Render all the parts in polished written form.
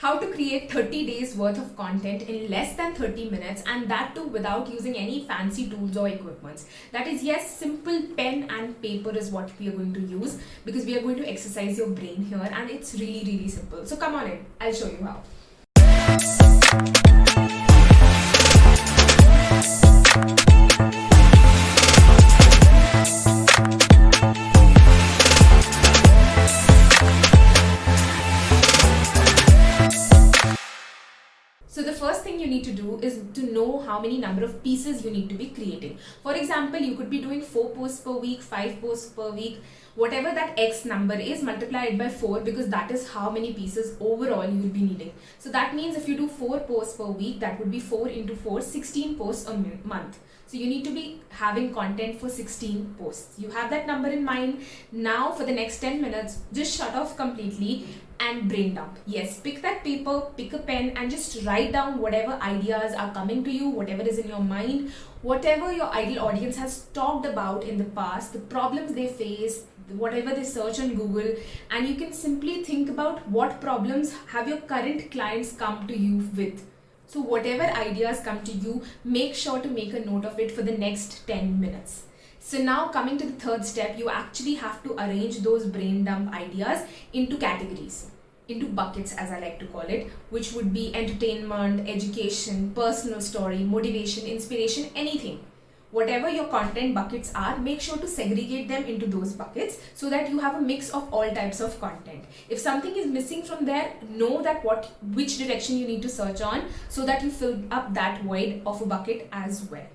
how to create 30 days worth of content in less than 30 minutes, and that too without using any fancy tools or equipments. That is, yes, simple pen and paper is what we are going to use, because we are going to exercise your brain here, and it's really simple. So come on in, I'll show you how. So the first thing you need to do is to know how many number of pieces you need to be creating. For example, you could be doing 4 posts per week, 5 posts per week, whatever that X number is, multiply it by 4, because that is how many pieces overall you will be needing. So that means if you do 4 posts per week, that would be 4 into 4, 16 posts a month. So you need to be having content for 16 posts. You have that number in mind. Now for the next 10 minutes, just shut off completely and brain dump. Yes, pick that paper, pick a pen, and just write down whatever ideas are coming to you, whatever is in your mind, whatever your ideal audience has talked about in the past, the problems they face, whatever they search on Google, and you can simply think about what problems have your current clients come to you with. So whatever ideas come to you, make sure to make a note of it for the next 10 minutes. So now coming to the third step, you actually have to arrange those brain dump ideas into categories, into buckets as I like to call it, which would be entertainment, education, personal story, motivation, inspiration, anything. Whatever your content buckets are, make sure to segregate them into those buckets so that you have a mix of all types of content. If something is missing from there, know that which direction you need to search on so that you fill up that void of a bucket as well.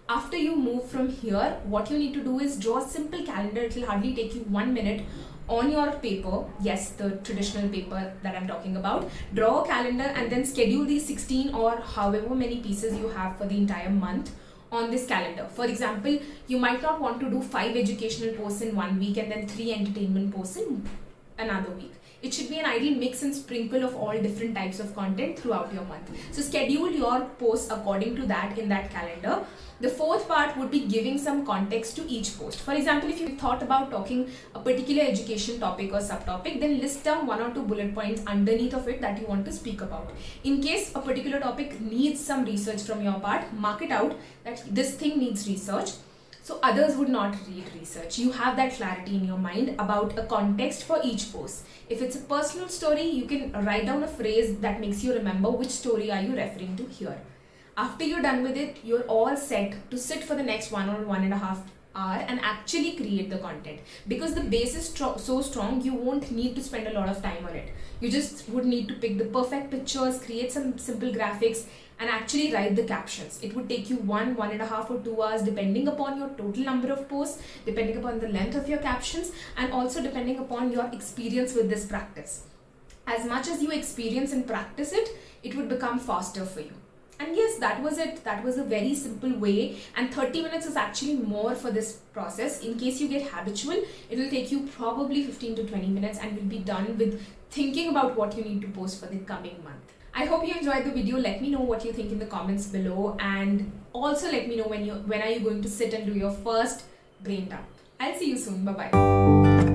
After you move from here, what you need to do is draw a simple calendar. It will hardly take you 1 minute on your paper. Yes, the traditional paper that I'm talking about. Draw a calendar and then schedule these 16 or however many pieces you have for the entire month on this calendar. For example, you might not want to do 5 educational posts in 1 week and then 3 entertainment posts in another week. It should be an ideal mix and sprinkle of all different types of content throughout your month. So schedule your posts according to that in that calendar. The fourth part would be giving some context to each post. For example, if you thought about talking a particular education topic or subtopic, then list down 1 or 2 bullet points underneath of it that you want to speak about. In case a particular topic needs some research from your part, mark it out that this thing needs research, so others would not read research. You have that clarity in your mind about a context for each post. If it's a personal story, you can write down a phrase that makes you remember which story are you referring to here. After you're done with it, you're all set to sit for the next 1 or 1.5 hour and actually create the content, because the base is so strong, you won't need to spend a lot of time on it. You just would need to pick the perfect pictures, create some simple graphics, and actually write the captions. It would take you 1.5 or 2 hours depending upon your total number of posts, depending upon the length of your captions, and also depending upon your experience with this practice. As much as you experience and practice it, it would become faster for you. And yes, that was it. That was a very simple way, and 30 minutes is actually more for this process. In case you get habitual, it will take you probably 15 to 20 minutes and you'll be done with thinking about what you need to post for the coming month. I hope you enjoyed the video. Let me know what you think in the comments below, and also let me know when are you going to sit and do your first brain dump. I'll see you soon. Bye-bye.